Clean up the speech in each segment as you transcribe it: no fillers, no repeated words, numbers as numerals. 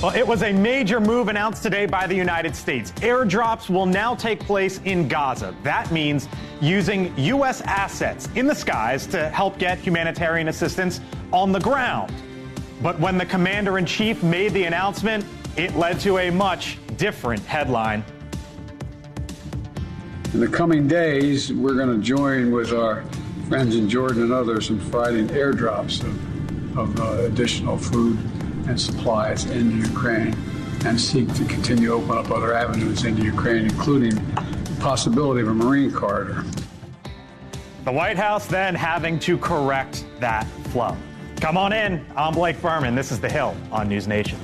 Well, it was a major move announced today by the United States. Airdrops will now take place in Gaza. That means using U.S. assets in the skies to help get humanitarian assistance on the ground. But when the commander-in-chief made the announcement, it led to a much different headline. In the coming days, we're going to join with our friends in Jordan and others in providing airdrops of additional food and supplies into Ukraine, and seek to continue to open up other avenues into Ukraine, including the possibility of a marine corridor. The White House then having to correct that flow. Come on in. I'm Blake Berman. This is The Hill on NewsNation.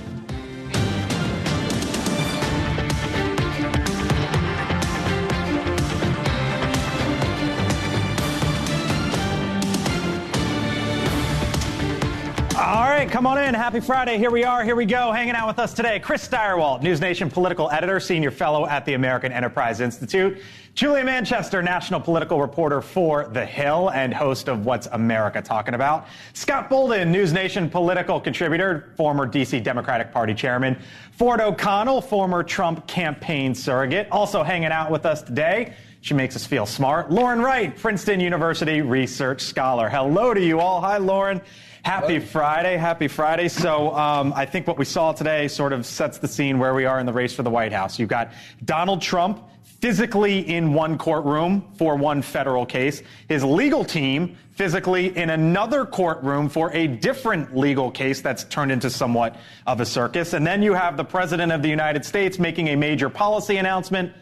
All right, come on in. Happy Friday. Here we are. Here we go. Hanging out with us today, Chris Stirewalt, NewsNation political editor, senior fellow at the American Enterprise Institute. Julia Manchester, national political reporter for The Hill and host of What's America Talking About. Scott Bolden, NewsNation political contributor, former D.C. Democratic Party chairman. Ford O'Connell, former Trump campaign surrogate. Also hanging out with us today. She makes us feel smart. Lauren Wright, Princeton University research scholar. Hello to you all. Hi, Lauren. Happy Friday. Happy Friday. So I think what we saw today sort of sets the scene where we are in the race for the White House. You've got Donald Trump physically in one courtroom for one federal case, his legal team physically in another courtroom for a different legal case that's turned into somewhat of a circus. And then you have the President of the United States making a major policy announcement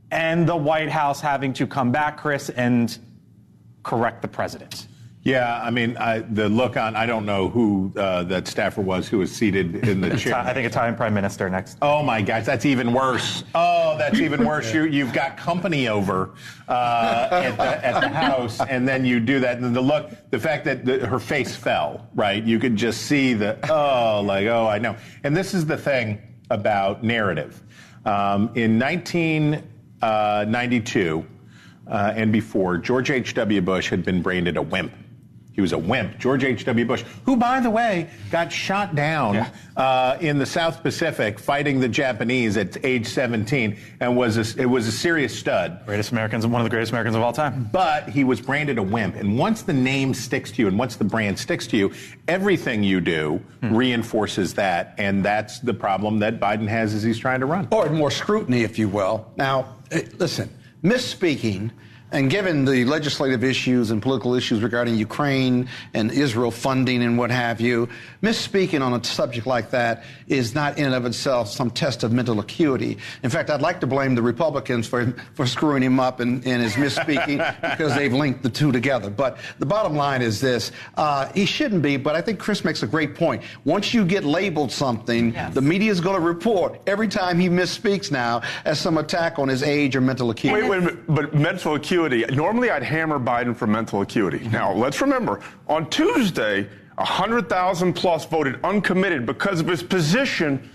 and the White House having to come back, Chris, and correct the president. Yeah, I mean, the look on, I don't know who that staffer was who was seated in the chair. I think Italian Prime Minister next. Oh, my gosh, that's even worse. Oh, that's even worse. You've got company over at the house, and then you do that. And the fact that her face fell, right? You could just see I know. And this is the thing about narrative. In 1992 and before, George H.W. Bush had been branded a wimp. He was a wimp. George H.W. Bush, who, by the way, got shot down in the South Pacific fighting the Japanese at age 17 and was a serious stud. One of the greatest Americans of all time. But he was branded a wimp. And once the name sticks to you and once the brand sticks to you, everything you do reinforces that. And that's the problem that Biden has as he's trying to run. Or more scrutiny, if you will. Now, listen, misspeaking, and given the legislative issues and political issues regarding Ukraine and Israel funding and what have you, misspeaking on a subject like that is not in and of itself some test of mental acuity. In fact, I'd like to blame the Republicans for screwing him up in his misspeaking because they've linked the two together. But the bottom line is this. He shouldn't be, but I think Chris makes a great point. Once you get labeled something, the media is going to report every time he misspeaks now as some attack on his age or mental acuity. Wait a minute, but mental acuity. Normally, I'd hammer Biden for mental acuity. Now, let's remember, on Tuesday, 100,000 plus voted uncommitted because of his position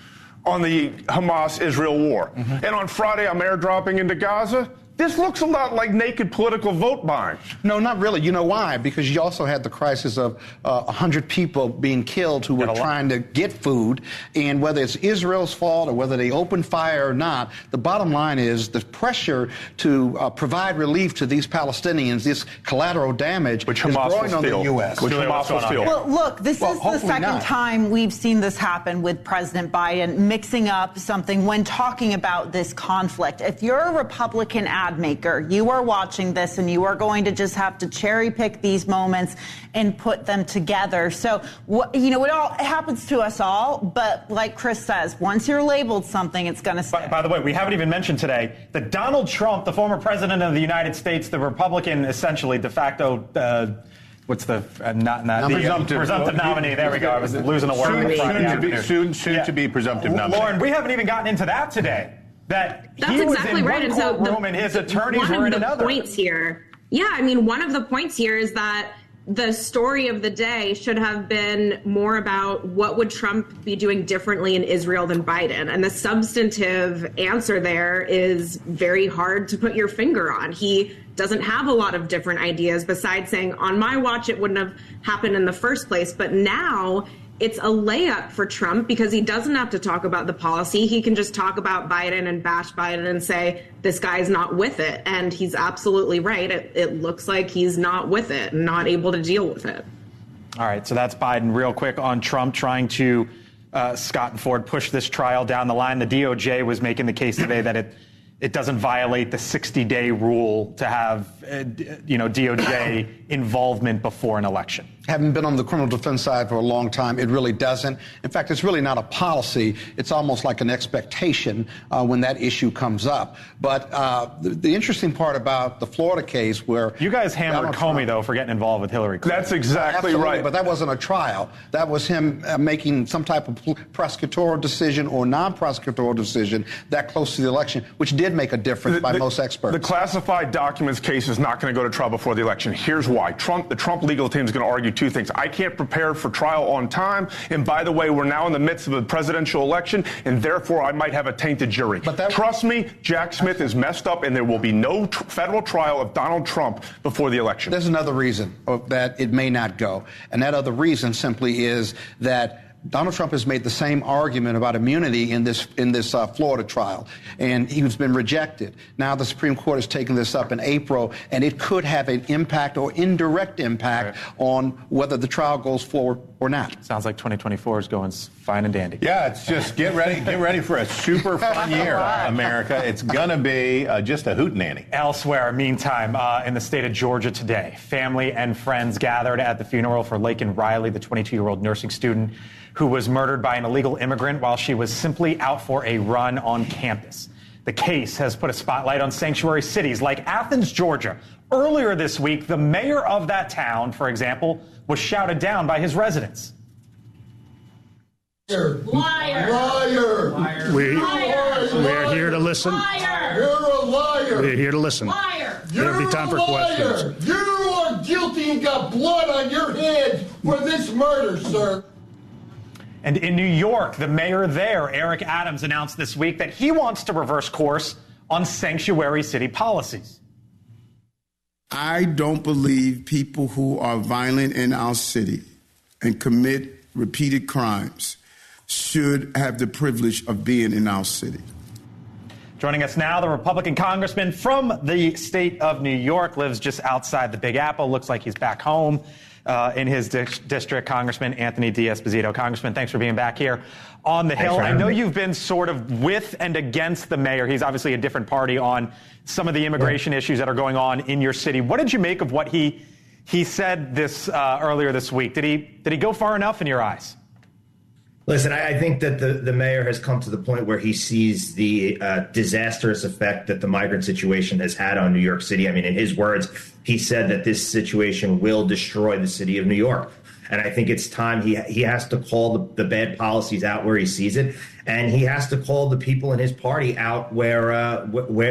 on the Hamas-Israel war. And on Friday, I'm airdropping into Gaza. This looks a lot like naked political vote buying. No, not really. You know why? Because you also had the crisis of 100 people being killed who were trying to get food. And whether it's Israel's fault or whether they opened fire or not, the bottom line is the pressure to provide relief to these Palestinians, this collateral damage, which is Hamas growing on the U.S. Which Hamas will steal. Well, look, this is the second time we've seen this happen with President Biden, mixing up something when talking about this conflict. If you're a Republican ad maker, you are watching this and you are going to just have to cherry pick these moments and put them together. So, it all happens to us all. But like Chris says, once you're labeled something, it's going to stick. By the way, we haven't even mentioned today that Donald Trump, the former president of the United States, the Republican, essentially de facto, what's the presumptive nominee? There we go. I was losing a word. Soon to be presumptive nominee. Lauren, we haven't even gotten into that today. That's he was exactly in right. one courtroom and his attorneys were in another. One of the points here, one of the points here is that the story of the day should have been more about what would Trump be doing differently in Israel than Biden. And the substantive answer there is very hard to put your finger on. He doesn't have a lot of different ideas besides saying, on my watch, it wouldn't have happened in the first place. But now it's a layup for Trump because he doesn't have to talk about the policy. He can just talk about Biden and bash Biden and say, this guy's not with it. And he's absolutely right. It looks like he's not with it and not able to deal with it. All right, so that's Biden. Real quick on Trump trying to, Scott and Ford, push this trial down the line. The DOJ was making the case today that it doesn't violate the 60-day rule to have, DOJ involvement before an election. Having been on the criminal defense side for a long time, it really doesn't. In fact, it's really not a policy. It's almost like an expectation when that issue comes up. But the interesting part about the Florida case where... You guys hammered Comey, though, for getting involved with Hillary Clinton. That's exactly right. But that wasn't a trial. That was him making some type of prosecutorial decision or non-prosecutorial decision that close to the election, which did make a difference by most experts. The classified documents case is not going to go to trial before the election. Here's why. The Trump legal team is going to argue two things. I can't prepare for trial on time, and by the way, we're now in the midst of a presidential election, and therefore I might have a tainted jury. Trust me, Jack Smith is messed up, and there will be no federal trial of Donald Trump before the election. There's another reason that it may not go, and that other reason simply is that Donald Trump has made the same argument about immunity in this Florida trial, and he's been rejected. Now the Supreme Court has taken this up in April, and it could have an impact or indirect impact on whether the trial goes forward or not. Sounds like 2024 is going fine and dandy. Yeah, it's just get ready for a super fun year, America. It's gonna be just a hootenanny. Elsewhere, meantime, in the state of Georgia today, family and friends gathered at the funeral for Laken Riley, the 22-year-old nursing student who was murdered by an illegal immigrant while she was simply out for a run on campus. The case has put a spotlight on sanctuary cities like Athens, Georgia. Earlier this week, the mayor of that town, for example, was shouted down by his residents. Liar! Liar! Liar! We're here to listen. Liar! You're a liar! We're here to listen. Liar! There'll be time for questions. You are guilty and got blood on your head for this murder, sir. And in New York, the mayor there, Eric Adams, announced this week that he wants to reverse course on sanctuary city policies. I don't believe people who are violent in our city and commit repeated crimes should have the privilege of being in our city. Joining us now, the Republican congressman from the state of New York, lives just outside the Big Apple. Looks like he's back home in his district, Congressman Anthony D'Esposito. Congressman, thanks for being back here on the Hill. I know you've been sort of with and against the mayor. He's obviously a different party on some of the immigration issues that are going on in your city. What did you make of what he said this earlier this week? Did he go far enough in your eyes? Listen, I think that the mayor has come to the point where he sees the disastrous effect that the migrant situation has had on New York City. I mean, in his words, he said that this situation will destroy the city of New York. And I think it's time he has to call the bad policies out where he sees it. And he has to call the people in his party out where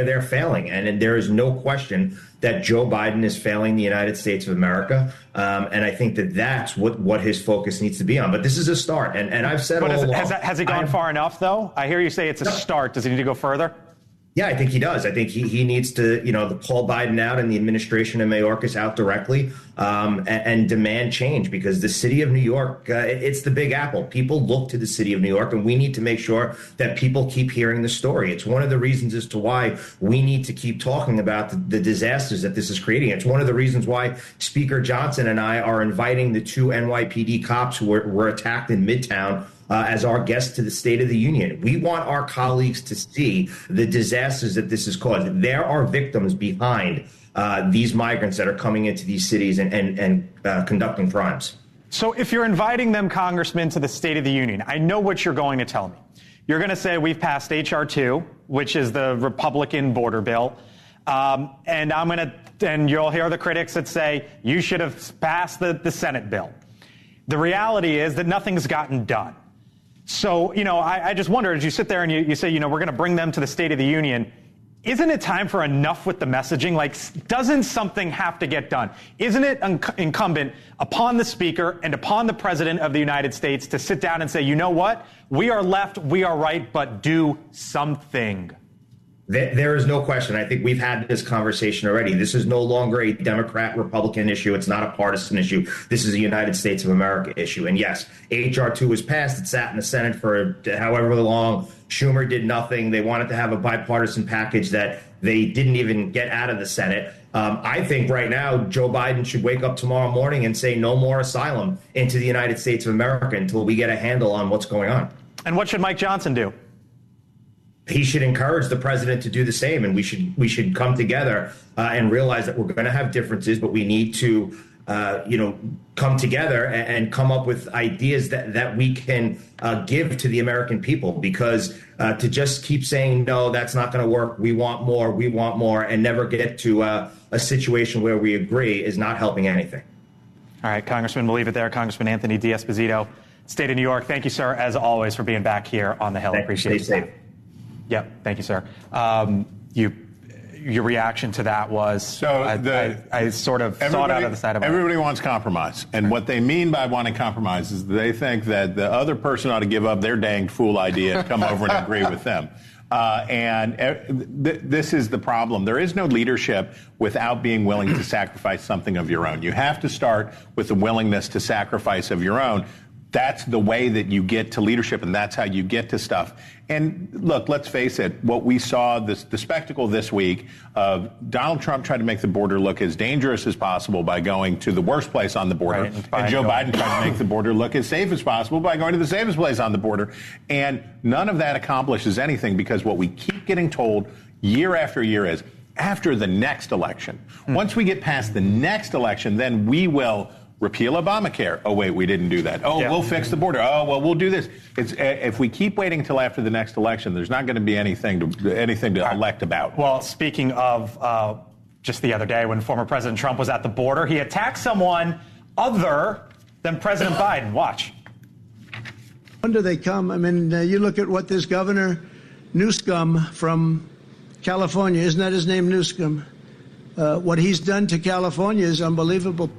they're failing. And there is no question that Joe Biden is failing the United States of America. And I think that's what his focus needs to be on. But this is a start. And I've said all along. Has it gone far enough, though? I hear you say it's a start. Does it need to go further? Yeah, I think he does. I think he needs to, call Biden out and the administration and Mayorkas out directly and demand change, because the city of New York, it's the Big Apple. People look to the city of New York, and we need to make sure that people keep hearing the story. It's one of the reasons as to why we need to keep talking about the disasters that this is creating. It's one of the reasons why Speaker Johnson and I are inviting the 2 NYPD cops who were attacked in Midtown as our guests to the State of the Union. We want our colleagues to see the disasters that this has caused. There are victims behind these migrants that are coming into these cities and conducting crimes. So if you're inviting them, Congressman, to the State of the Union, I know what you're going to tell me. You're going to say we've passed H.R. 2, which is the Republican border bill. And you'll hear the critics that say you should have passed the Senate bill. The reality is that nothing's gotten done. So, I just wonder, as you sit there and you say, we're going to bring them to the State of the Union, isn't it time for enough with the messaging? Like, doesn't something have to get done? Isn't it incumbent upon the Speaker and upon the President of the United States to sit down and say, you know what? We are left, we are right, but do something. There is no question. I think we've had this conversation already. This is no longer a Democrat-Republican issue. It's not a partisan issue. This is a United States of America issue. And yes, H.R. 2 was passed. It sat in the Senate for however long. Schumer did nothing. They wanted to have a bipartisan package that they didn't even get out of the Senate. I think right now Joe Biden should wake up tomorrow morning and say no more asylum into the United States of America until we get a handle on what's going on. And what should Mike Johnson do? He should encourage the president to do the same, and we should come together and realize that we're going to have differences, but we need to come together and come up with ideas that we can give to the American people, because to just keep saying, no, that's not going to work, we want more, and never get to a situation where we agree is not helping anything. All right, Congressman, we'll leave it there. Congressman Anthony D'Esposito, State of New York. Thank you, sir, as always, for being back here on the Hill. Appreciate it. Stay safe. Yep. Thank you, sir. Your reaction to that was, I sort of saw it out of the side of my head. Everybody wants compromise. And what they mean by wanting compromise is they think that the other person ought to give up their danged fool idea and come over and agree with them. This is the problem. There is no leadership without being willing to sacrifice something of your own. You have to start with the willingness to sacrifice of your own. That's the way that you get to leadership, and that's how you get to stuff. And look, let's face it, what we saw, the spectacle this week of Donald Trump trying to make the border look as dangerous as possible by going to the worst place on the border, and Joe Biden trying to make the border look as safe as possible by going to the safest place on the border. And none of that accomplishes anything, because what we keep getting told year after year is, after the next election, once we get past the next election, then we will repeal Obamacare. Oh, wait, we didn't do that. Oh, we'll fix the border. Oh, well, we'll do this. If we keep waiting until after the next election, there's not going to be anything to elect about. Well, speaking of just the other day when former President Trump was at the border, he attacked someone other than President Biden. Watch. When do they come? I mean, you look at what this Governor Newsom from California, isn't that his name, Newsom? What he's done to California is unbelievable.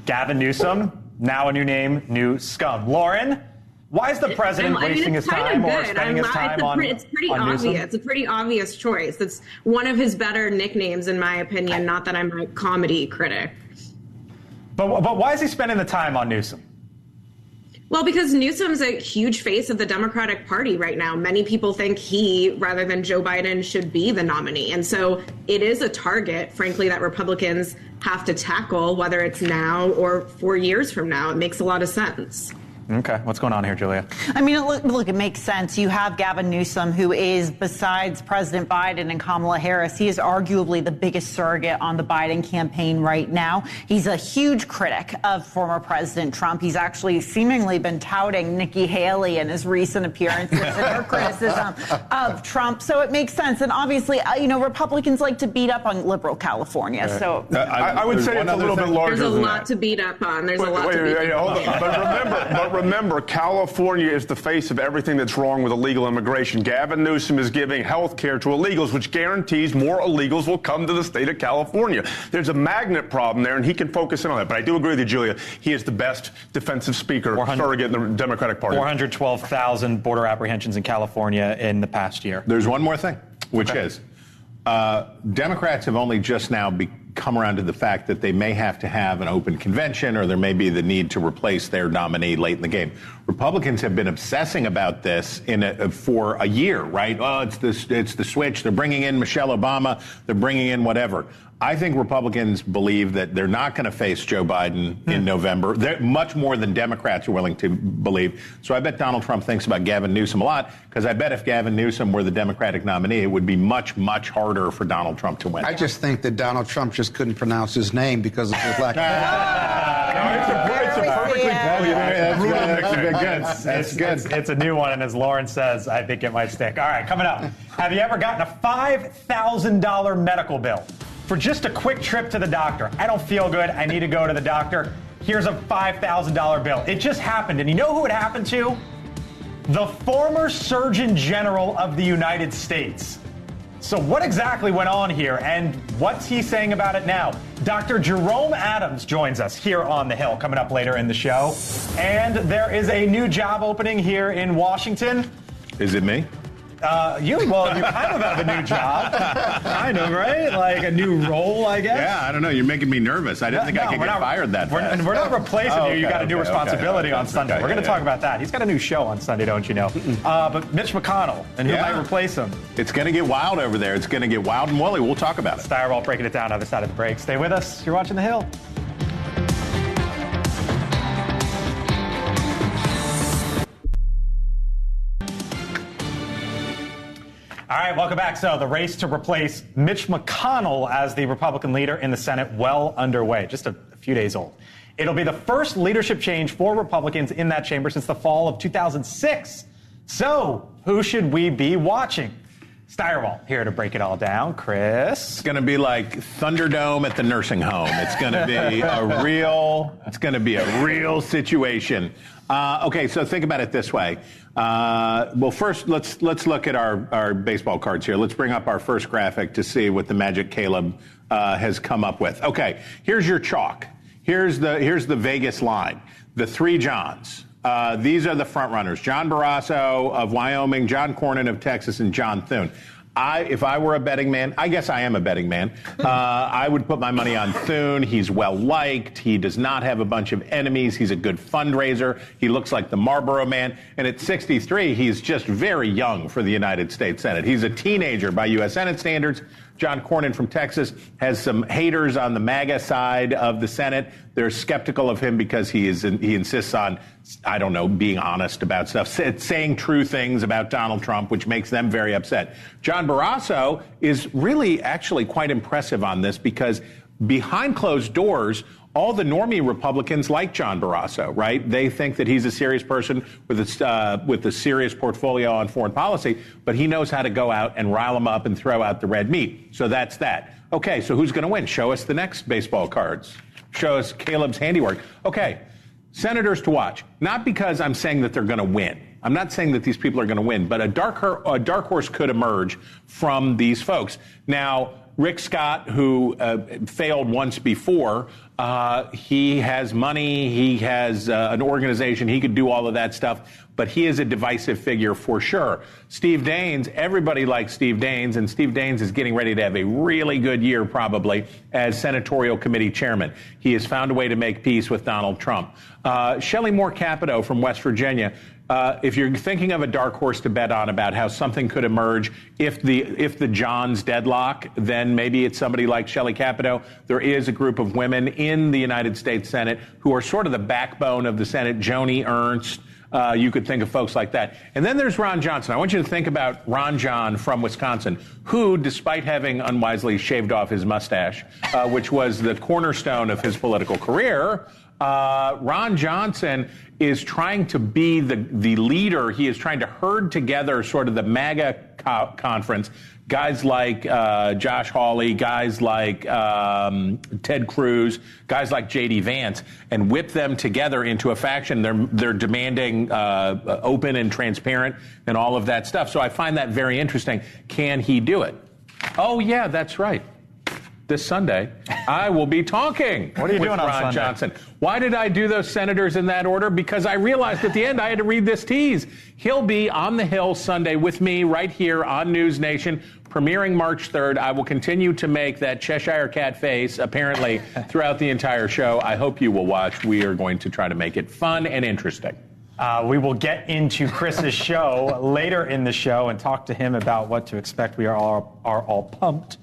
Gavin Newsom, now a new name, New Scum. Lauren, why is the president wasting his time or spending his time on It's pretty on obvious. Newsom? It's a pretty obvious choice. It's one of his better nicknames, in my opinion. Not that I'm a comedy critic. But why is he spending the time on Newsom? Well, because Newsom's a huge face of the Democratic Party right now. Many people think he, rather than Joe Biden, should be the nominee. And so it is a target, frankly, that Republicans have to tackle, whether it's now or 4 years from now. It makes a lot of sense. Okay. What's going on here, Julia? I mean, look, it makes sense. You have Gavin Newsom, who is, besides President Biden and Kamala Harris, he is arguably the biggest surrogate on the Biden campaign right now. He's a huge critic of former President Trump. He's actually seemingly been touting Nikki Haley in his recent appearances and her criticism of Trump. So it makes sense. And obviously, Republicans like to beat up on liberal California. So I would say it's a little bit larger than that. There's a lot to beat up on. There's a lot to beat up on. But remember, California is the face of everything that's wrong with illegal immigration. Gavin Newsom is giving health care to illegals, which guarantees more illegals will come to the state of California. There's a magnet problem there, and he can focus in on that. But I do agree with you, Julia. He is the best defensive speaker surrogate in the Democratic Party. 412,000 border apprehensions in California in the past year. There's one more thing, which is Democrats have only just now come around to the fact that they may have to have an open convention, or there may be the need to replace their nominee late in the game. Republicans have been obsessing about this for a year, right? Oh, it's the switch. They're bringing in Michelle Obama. They're bringing in whatever. I think Republicans believe that they're not going to face Joe Biden in November. They're much more than Democrats are willing to believe. So I bet Donald Trump thinks about Gavin Newsom a lot, because I bet if Gavin Newsom were the Democratic nominee, it would be much, much harder for Donald Trump to win. I just think that Donald Trump just couldn't pronounce his name because of his lack That's good. It's a new one, and as Lauren says, I think it might stick. All right, coming up. Have you ever gotten a $5,000 medical bill for just a quick trip to the doctor? I don't feel good. I need to go to the doctor. Here's a $5,000 bill. It just happened. And you know who it happened to? The former Surgeon General of the United States. So what exactly went on here, and what's he saying about it now? Dr. Jerome Adams joins us here on the Hill, coming up later in the show. And there is a new job opening here in Washington. Is it me? You kind of have a new job. Kind of, right? Like a new role, I guess. Yeah, I don't know. You're making me nervous. I didn't think I could get fired that fast. We're not replacing you. You got a new responsibility on Sunday. We're going to talk about that. He's got a new show on Sunday, don't you know? But Mitch McConnell, and who might replace him? It's going to get wild over there. It's going to get wild and woolly. We'll talk about it. Steyerwalt breaking it down on the other side of the break. Stay with us. You're watching The Hill. All right, welcome back. So the race to replace Mitch McConnell as the Republican leader in the Senate well underway, just a few days old. It'll be the first leadership change for Republicans in that chamber since the fall of 2006. So who should we be watching? Steyerwalt here to break it all down. Chris. It's going to be like Thunderdome at the nursing home. It's going to be a real situation. Okay, so think about it this way. Well, first, let's look at our baseball cards here. Let's bring up our first graphic to see what the Magic Caleb has come up with. Okay, here's your chalk. Here's the Vegas line. The three Johns. These are the front runners: John Barrasso of Wyoming, John Cornyn of Texas, and John Thune. If I were a betting man, I guess I am a betting man, I would put my money on Thune. He's well-liked. He does not have a bunch of enemies. He's a good fundraiser. He looks like the Marlboro Man. And at 63, he's just very young for the United States Senate. He's a teenager by U.S. Senate standards. John Cornyn from Texas has some haters on the MAGA side of the Senate. They're skeptical of him because he insists on, I don't know, being honest about stuff, saying true things about Donald Trump, which makes them very upset. John Barrasso is really actually quite impressive on this because behind closed doors, all the normie Republicans like John Barrasso, right? They think that he's a serious person with a serious portfolio on foreign policy, but he knows how to go out and rile them up and throw out the red meat. So that's that. Okay, so who's going to win? Show us the next baseball cards. Show us Caleb's handiwork. Okay, senators to watch. Not because I'm saying that they're going to win. I'm not saying that these people are going to win, but a dark horse could emerge from these folks. Now, Rick Scott, who failed once before, he has money, he has an organization, he could do all of that stuff, but he is a divisive figure for sure. Steve Daines, everybody likes Steve Daines, and Steve Daines is getting ready to have a really good year probably as Senatorial Committee Chairman. He has found a way to make peace with Donald Trump. Shelley Moore Capito from West Virginia. If you're thinking of a dark horse to bet on about how something could emerge if the Johns deadlock, then maybe it's somebody like Shelley Capito. There is a group of women in the United States Senate who are sort of the backbone of the Senate. Joni Ernst. You could think of folks like that. And then there's Ron Johnson. I want you to think about Ron John from Wisconsin, who, despite having unwisely shaved off his mustache, which was the cornerstone of his political career, Ron Johnson is trying to be the leader. He is trying to herd together sort of the MAGA conference. Guys like Josh Hawley, guys like Ted Cruz, guys like J.D. Vance, and whip them together into a faction. They're demanding open and transparent and all of that stuff. So I find that very interesting. Can he do it? Oh, yeah, that's right. This Sunday, I will be talking with Ron Johnson. Why did I do those senators in that order? Because I realized at the end I had to read this tease. He'll be on the Hill Sunday with me right here on NewsNation, premiering March 3rd. I will continue to make that Cheshire Cat face, apparently, throughout the entire show. I hope you will watch. We are going to try to make it fun and interesting. We will get into Chris's show later in the show and talk to him about what to expect. We are all pumped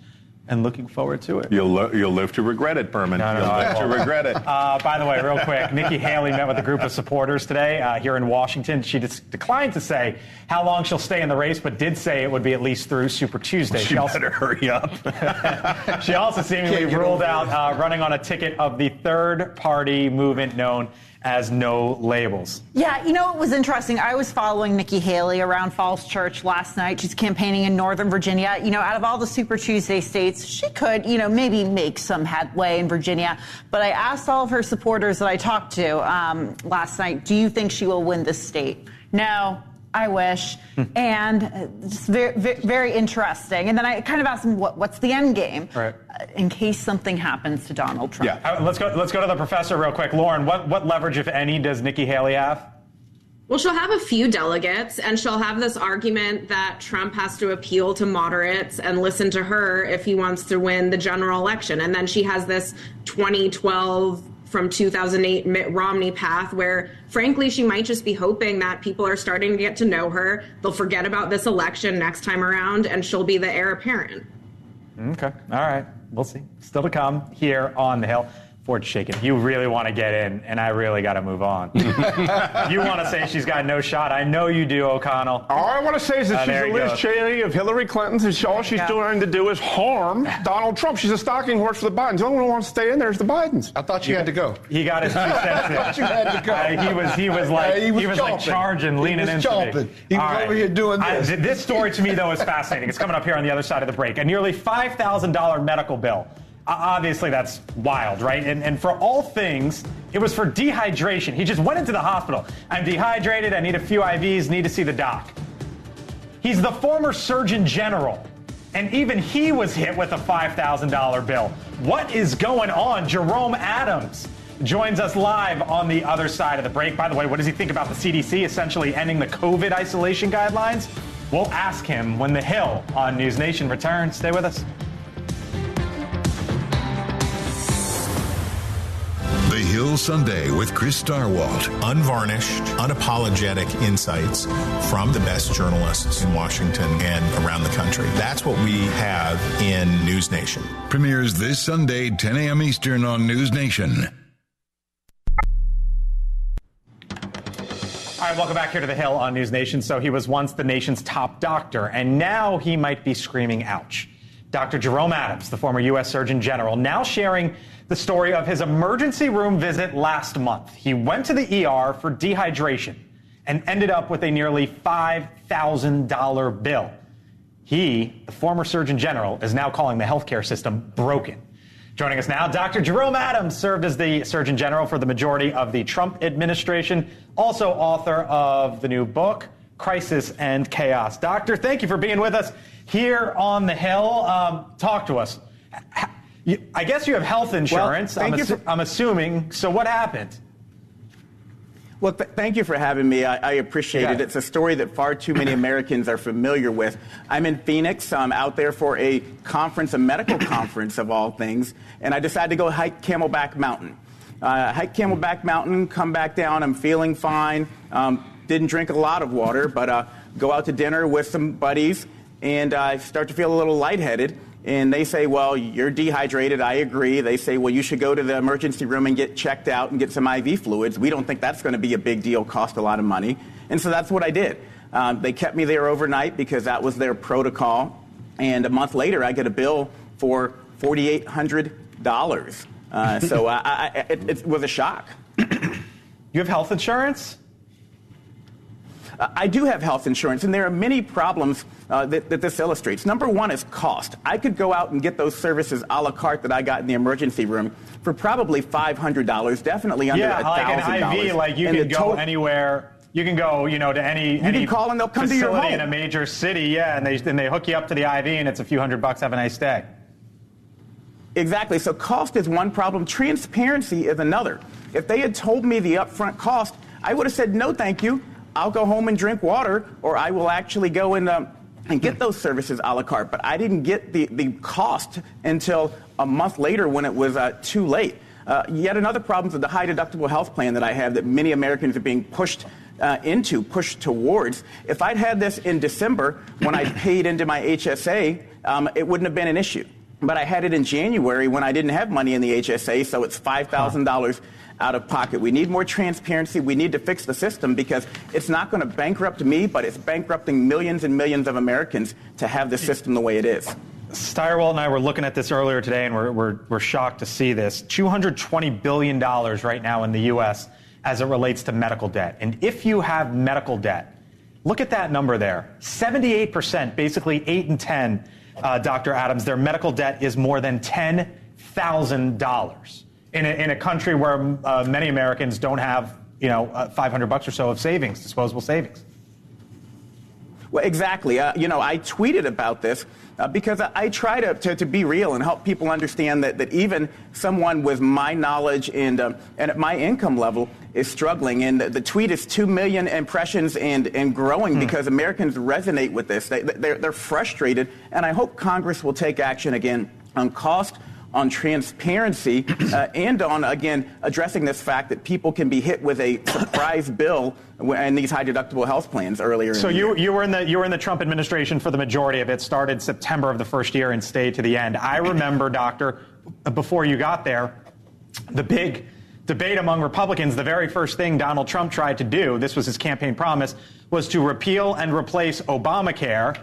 and looking forward to it. You'll live to regret it, Berman. You'll live to regret it. By the way, real quick, Nikki Haley met with a group of supporters today here in Washington. She declined to say how long she'll stay in the race, but did say it would be at least through Super Tuesday. She better hurry up. She also seemingly ruled out running on a ticket of the third-party movement known as No Labels. Yeah, you know, it was interesting. I was following Nikki Haley around Falls Church last night. She's campaigning in Northern Virginia. You know, out of all the Super Tuesday states, she could, maybe make some headway in Virginia. But I asked all of her supporters that I talked to last night, do you think she will win this state? No. I wish, and just very, very interesting. And then I kind of asked him, what's the end game, right, in case something happens to Donald Trump? Yeah, let's go to the professor real quick. Lauren, what leverage, if any, does Nikki Haley have? Well, she'll have a few delegates, and she'll have this argument that Trump has to appeal to moderates and listen to her if he wants to win the general election. And then she has this 2012 from 2008 Mitt Romney path where, frankly, she might just be hoping that people are starting to get to know her. They'll forget about this election next time around, and she'll be the heir apparent. Okay. All right. We'll see. Still to come here on the Hill. Ford's shaking. You really want to get in, and I really got to move on. You want to say she's got no shot. I know you do, O'Connell. All I want to say is that she's a Liz Cheney of Hillary Clinton's, and all she's trying to do is harm Donald Trump. She's a stalking horse for the Bidens. The only one who wants to stay in there is the Bidens. I thought you had to go. He got his 2 cents in. I thought you had to go. He was like charging, leaning into me. He was over here doing this. This story to me, though, is fascinating. It's coming up here on the other side of the break. A nearly $5,000 medical bill. Obviously, that's wild, right? And for all things, it was for dehydration. He just went into the hospital. I'm dehydrated. I need a few IVs. Need to see the doc. He's the former Surgeon General, and even he was hit with a $5,000 bill. What is going on? Jerome Adams joins us live on the other side of the break. By the way, what does he think about the CDC essentially ending the COVID isolation guidelines? We'll ask him when The Hill on NewsNation returns. Stay with us. The Hill Sunday with Chris Starwalt. Unvarnished, unapologetic insights from the best journalists in Washington and around the country. That's what we have in NewsNation. Premieres this Sunday, 10 a.m. Eastern on NewsNation. All right, welcome back here to The Hill on NewsNation. So he was once the nation's top doctor, and now he might be screaming, ouch. Dr. Jerome Adams, the former U.S. Surgeon General, now sharing the story of his emergency room visit last month. He went to the ER for dehydration and ended up with a nearly $5,000 bill. He, the former Surgeon General, is now calling the healthcare system broken. Joining us now, Dr. Jerome Adams served as the Surgeon General for the majority of the Trump administration, also author of the new book, Crisis and Chaos. Doctor, thank you for being with us here on the Hill. Talk to us. I guess you have health insurance. Well, I'm assuming. So what happened? Well, thank you for having me. I appreciate it. It's a story that far too many Americans are familiar with. I'm in Phoenix. I'm out there for a conference, a medical conference of all things, and I decided to go hike Camelback Mountain. Hike Camelback Mountain, come back down. I'm feeling fine. Didn't drink a lot of water, but go out to dinner with some buddies, and I start to feel a little lightheaded. And they say, well, you're dehydrated. I agree. They say, well, you should go to the emergency room and get checked out and get some IV fluids. We don't think that's going to be a big deal, cost a lot of money. And so that's what I did. They kept me there overnight because that was their protocol. And a month later, I get a bill for $4,800. So it was a shock. You have health insurance? I do have health insurance, and there are many problems that this illustrates. Number one is cost. I could go out and get those services a la carte that I got in the emergency room for probably $500, definitely under $1,000. Yeah, like an IV, like you can go anywhere. You can go, to any can call and they'll come to your home in a major city, and they hook you up to the IV, and it's a few $100. Have a nice day. Exactly. So cost is one problem. Transparency is another. If they had told me the upfront cost, I would have said, no, thank you. I'll go home and drink water, or I will actually go and get those services a la carte. But I didn't get the cost until a month later when it was too late. Yet another problem is the high deductible health plan that I have that many Americans are being pushed towards. If I'd had this in December when I paid into my HSA, it wouldn't have been an issue. But I had it in January when I didn't have money in the HSA, so it's $5,000 out of pocket. We need more transparency. We need to fix the system because it's not going to bankrupt me, but it's bankrupting millions and millions of Americans to have the system the way it is. Steyerwalt and I were looking at this earlier today, and we're shocked to see this. $220 billion right now in the U.S. as it relates to medical debt. And if you have medical debt, look at that number there. 78%, basically 8 in 10, Dr. Adams, their medical debt is more than $10,000. In a country where many Americans don't have, $500 or so of savings, disposable savings. Well, exactly. I tweeted about this because I try to be real and help people understand that even someone with my knowledge and at my income level is struggling. And the tweet is 2 million impressions and growing because Americans resonate with this. They're frustrated. And I hope Congress will take action again on cost, on transparency, and on, again, addressing this fact that people can be hit with a surprise bill and these high deductible health plans earlier. So you were in the Trump administration for the majority of it. Started September of the first year and stayed to the end. I remember, Doctor, before you got there, the big debate among Republicans, the very first thing Donald Trump tried to do, this was his campaign promise, was to repeal and replace Obamacare,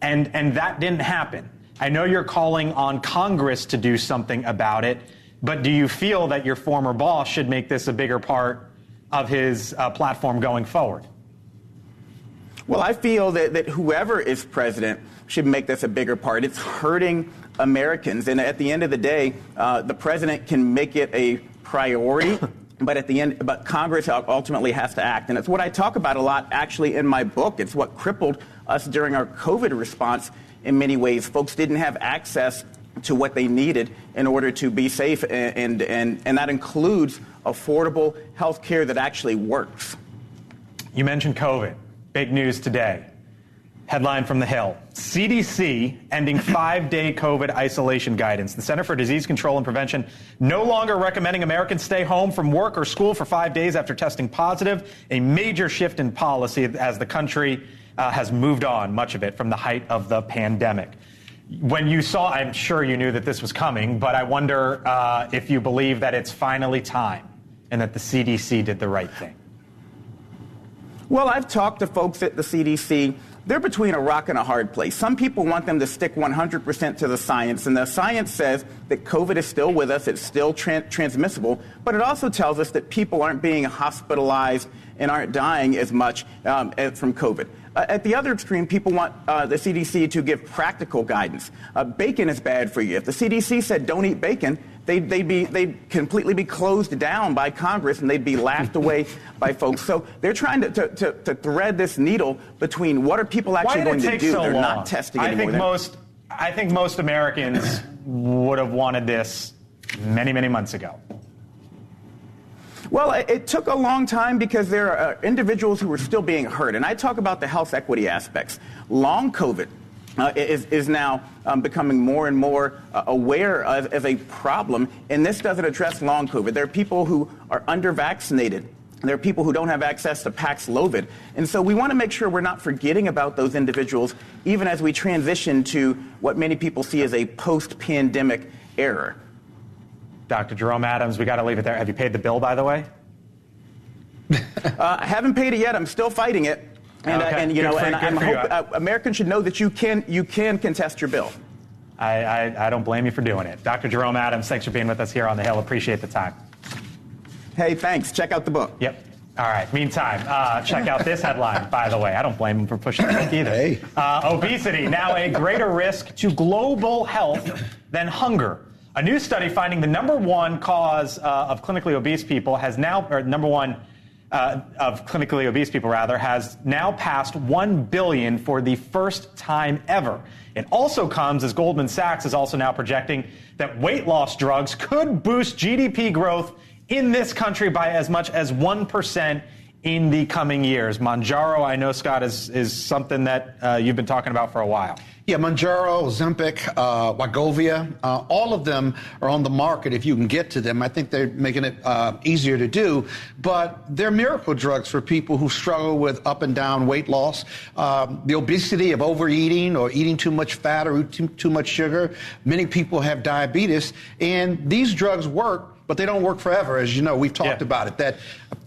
and that didn't happen. I know you're calling on Congress to do something about it, but do you feel that your former boss should make this a bigger part of his platform going forward? Well, I feel that whoever is president should make this a bigger part. It's hurting Americans. And at the end of the day, the president can make it a priority, but Congress ultimately has to act. And it's what I talk about a lot actually in my book. It's what crippled us during our COVID response in many ways. Folks didn't have access to what they needed in order to be safe, and that includes affordable health care that actually works. You mentioned COVID. Big news today. Headline from The Hill. CDC ending 5-day COVID isolation guidance. The Center for Disease Control and Prevention no longer recommending Americans stay home from work or school for 5 days after testing positive. A major shift in policy as the country has moved on, much of it from the height of the pandemic. When you saw, I'm sure you knew that this was coming, but I wonder if you believe that it's finally time and that the CDC did the right thing. Well, I've talked to folks at the CDC. They're between a rock and a hard place. Some people want them to stick 100% to the science, and the science says that COVID is still with us, it's still transmissible, but it also tells us that people aren't being hospitalized and aren't dying as much from COVID. At the other extreme, people want the CDC to give practical guidance. Bacon is bad for you. If the CDC said don't eat bacon, they'd completely be closed down by Congress, and they'd be laughed away by folks. So they're trying to thread this needle between what are people actually going to do. They're not testing anymore. I think most Americans would have wanted this many, many months ago. Well, it took a long time because there are individuals who are still being hurt. And I talk about the health equity aspects. Long COVID is now becoming more and more aware of a problem. And this doesn't address long COVID. There are people who are under-vaccinated. There are people who don't have access to Paxlovid. And so we want to make sure we're not forgetting about those individuals, even as we transition to what many people see as a post-pandemic era. Dr. Jerome Adams, we got to leave it there. Have you paid the bill, by the way? I haven't paid it yet. I'm still fighting it. And, okay. Americans should know that you can contest your bill. I don't blame you for doing it. Dr. Jerome Adams, thanks for being with us here on The Hill. Appreciate the time. Hey, thanks. Check out the book. Yep. All right. Meantime, check out this headline, by the way. I don't blame him for pushing the book either. Hey. Obesity, now a greater risk to global health than hunger. A new study finding the number one cause of clinically obese people has now, or number one of clinically obese people, rather, has now passed 1 billion for the first time ever. It also comes as Goldman Sachs is also now projecting that weight loss drugs could boost GDP growth in this country by as much as 1% in the coming years. Mounjaro, I know, Scott, is something that you've been talking about for a while. Yeah, Mounjaro, Ozempic, Wegovy, all of them are on the market if you can get to them. I think they're making it easier to do, but they're miracle drugs for people who struggle with up and down weight loss. The obesity of overeating or eating too much fat or too much sugar. Many people have diabetes, and these drugs work, but they don't work forever. As you know, we've talked about it, that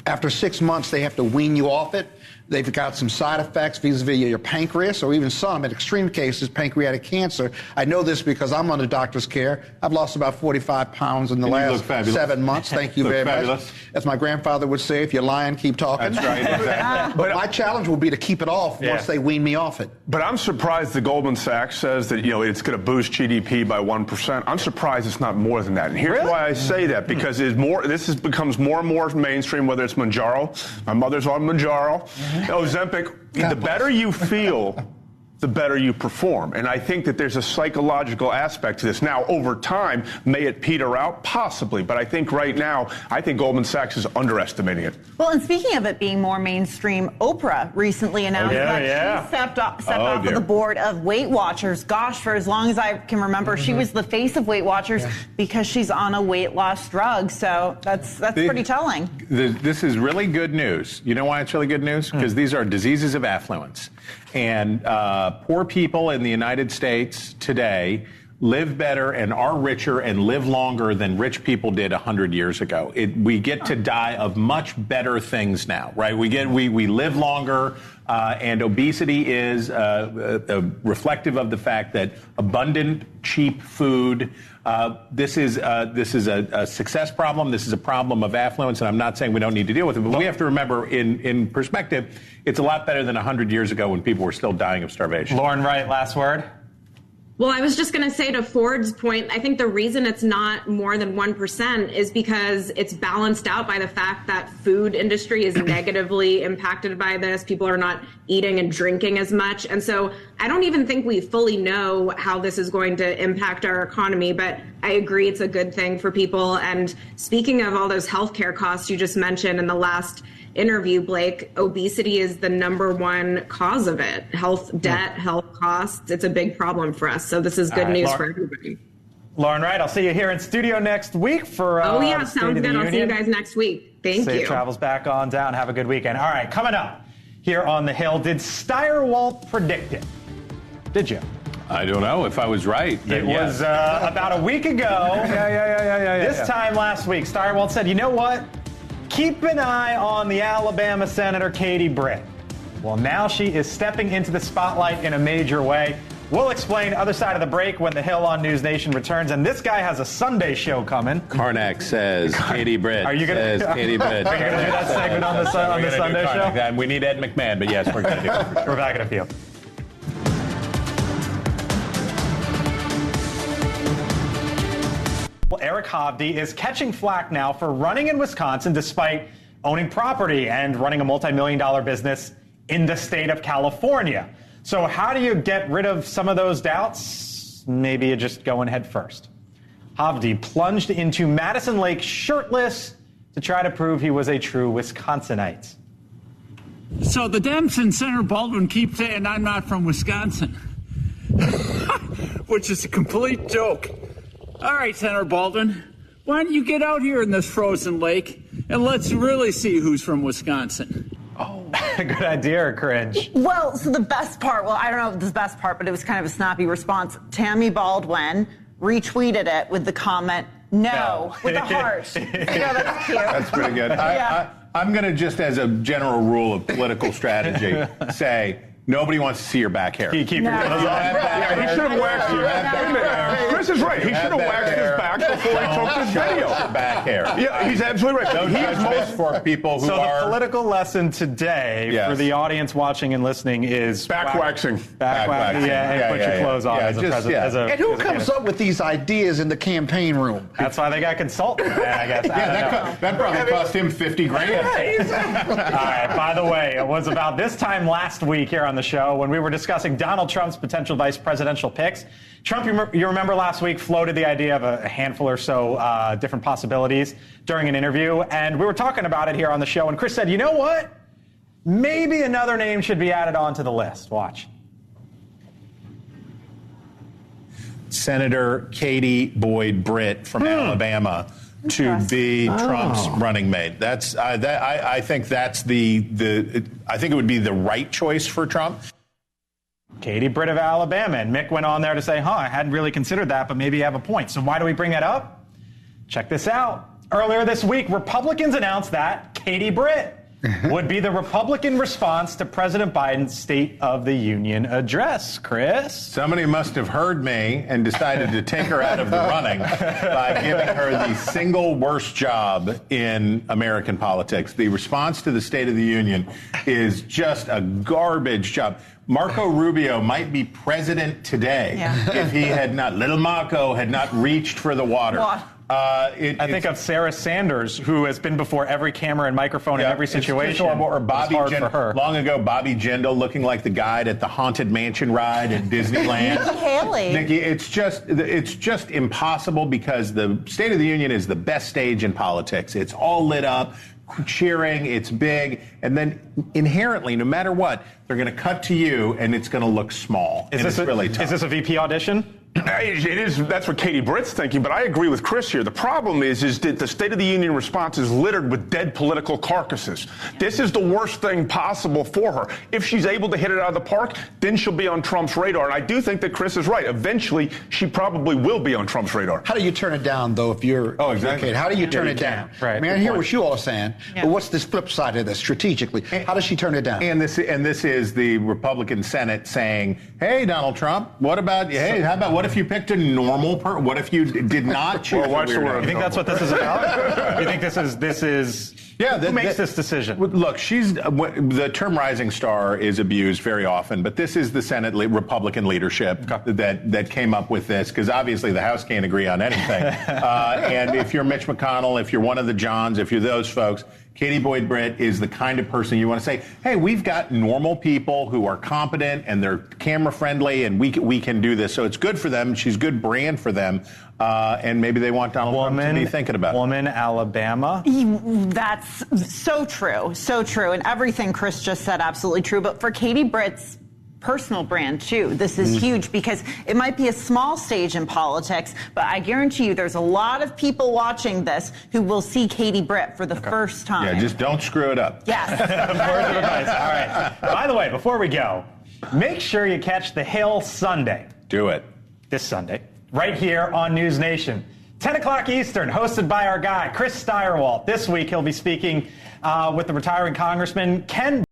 after 6 months, they have to wean you off it. They've got some side effects vis-a-vis your pancreas, or even some, in extreme cases, pancreatic cancer. I know this because I'm under doctor's care. I've lost about 45 pounds in the last 7 months. Thank you very much. As my grandfather would say, if you're lying, keep talking. That's right, exactly. But my challenge will be to keep it off once they wean me off it. But I'm surprised that Goldman Sachs says that, it's going to boost GDP by 1%. I'm surprised it's not more than that. And here's why I say that, because becomes more and more mainstream, whether it's Mounjaro. My mother's on Mounjaro. Ozempic, the better you feel, the better you perform. And I think that there's a psychological aspect to this. Now, over time, may it peter out? Possibly. But I think right now, I think Goldman Sachs is underestimating it. Well, and speaking of it being more mainstream, Oprah recently announced that she stepped off of the board of Weight Watchers. Gosh, for as long as I can remember, she was the face of Weight Watchers because she's on a weight loss drug. So that's pretty telling. This is really good news. You know why it's really good news? Because these are diseases of affluence. And poor people in the United States today live better and are richer and live longer than rich people did 100 years ago. We get to die of much better things now, right? We live longer, and obesity is reflective of the fact that abundant, cheap food. This is a success problem. This is a problem of affluence, and I'm not saying we don't need to deal with it, but we have to remember, in perspective, it's a lot better than 100 years ago when people were still dying of starvation. Lauren Wright, last word. Well, I was just going to say to Ford's point, I think the reason it's not more than 1% is because it's balanced out by the fact that food industry is negatively impacted by this. People are not eating and drinking as much. And so I don't even think we fully know how this is going to impact our economy, but I agree it's a good thing for people. And speaking of all those healthcare costs you just mentioned in the last interview, Blake, obesity is the #1 cause of it. Health debt, health costs. It's a big problem for us. So this is good news for everybody. Lauren Wright, I'll see you here in studio next week for sounds good. I'll see you guys next week. Thank you. Safe travels back on down. Have a good weekend. All right, coming up here on The Hill, did Steyerwalt predict it? Did you? I don't know if I was right. It was about a week ago. This time last week, Steyerwalt said, you know what? Keep an eye on the Alabama Senator Katie Britt. Well, now she is stepping into the spotlight in a major way. We'll explain other side of the break when The Hill on NewsNation returns. And this guy has a Sunday show coming. Karnak says Katie Britt. Are you going to Katie Britt. Are you going to do that segment on the Sunday show? And we need Ed McMahon, but yes, we're going to do it. We're back in a few. Well, Eric Hovde is catching flack now for running in Wisconsin despite owning property and running a multi-million-dollar business in the state of California. So how do you get rid of some of those doubts? Maybe you just go in head first. Hovde plunged into Madison Lake shirtless to try to prove he was a true Wisconsinite. So the Dems and Senator Baldwin keep saying I'm not from Wisconsin, which is a complete joke. All right, Senator Baldwin, why don't you get out here in this frozen lake and let's really see who's from Wisconsin. Oh, good idea or cringe? Well, so the best part, I don't know if this is the best part, but it was kind of a snappy response. Tammy Baldwin retweeted it with the comment, no, with a heart. Yeah, that's cute. That's pretty good. I'm going to just, as a general rule of political strategy, say, nobody wants to see your back hair. He should have waxed his Chris is right. He should have waxed his back before he took this video. Back hair. Yeah, he's absolutely right. No judgment for people who are... So the political lesson today for the audience watching and listening is... Back waxing. Back waxing. Yeah, and put your clothes on as a president. And who comes up with these ideas in the campaign room? That's why they got consultants, I guess. That probably cost him $50,000. All right, by the way, it was about this time last week here on the show when we were discussing Donald Trump's potential vice presidential picks. Trump, you remember last week, floated the idea of a handful or so different possibilities during an interview, and we were talking about it here on the show, and Chris said, you know what? Maybe another name should be added onto the list. Watch. Senator Katie Boyd Britt from Alabama to be Trump's running mate. That's I think that's I think it would be the right choice for Trump. Katie Britt of Alabama. And Mick went on there to say, I hadn't really considered that, but maybe you have a point. So why do we bring that up? Check this out. Earlier this week, Republicans announced that Katie Britt would be the Republican response to President Biden's State of the Union address. Chris? Somebody must have heard me and decided to take her out of the running by giving her the single worst job in American politics. The response to the State of the Union is just a garbage job. Marco Rubio might be president today if he had not, little Marco had not reached for the water. I think of Sarah Sanders, who has been before every camera and microphone in every situation. Or Bobby for her. Long ago, Bobby Jindal looking like the guide at the Haunted Mansion ride at Disneyland. Nikki Haley. Nikki, it's just impossible because the State of the Union is the best stage in politics. It's all lit up, cheering, it's big, and then inherently, no matter what, they're going to cut to you, and it's going to look small. It's really tough. Is this a VP audition? It is. That's what Katie Britt's thinking, but I agree with Chris here. The problem is that the State of the Union response is littered with dead political carcasses. This is the worst thing possible for her. If she's able to hit it out of the park, then she'll be on Trump's radar. And I do think that Chris is right. Eventually, she probably will be on Trump's radar. How do you turn it down, though, if you're... Oh, exactly. How do you turn it down? Right. I mean, I hear what you all are saying, but what's this flip side of this strategically? How does she turn it down? And this is the Republican Senate saying, hey, Donald Trump, what about, what if you picked a normal person? What if you did not choose a weirdo? You think that's what this is about? You think this is who makes this decision? Look, the term rising star is abused very often, but this is the Senate Republican leadership that came up with this, because obviously the House can't agree on anything. And if you're Mitch McConnell, if you're one of the Johns, if you're those folks, Katie Boyd Britt is the kind of person you want to say, hey, we've got normal people who are competent and they're camera friendly and we can do this. So it's good for them. She's good brand for them. And maybe they want Donald Trump to be thinking about it. Woman, Alabama. That's so true. So true. And everything Chris just said, absolutely true. But for Katie Britt's personal brand too, this is huge, because it might be a small stage in politics, but I guarantee you there's a lot of people watching this who will see Katie Britt for the first time. Yeah, just don't screw it up. Yes. Words of advice. All right. By the way, before we go, make sure you catch the Hill Sunday. Do it. This Sunday, right here on News Nation. 10 o'clock Eastern, hosted by our guy, Chris Stirewalt. This week he'll be speaking with the retiring Congressman Ken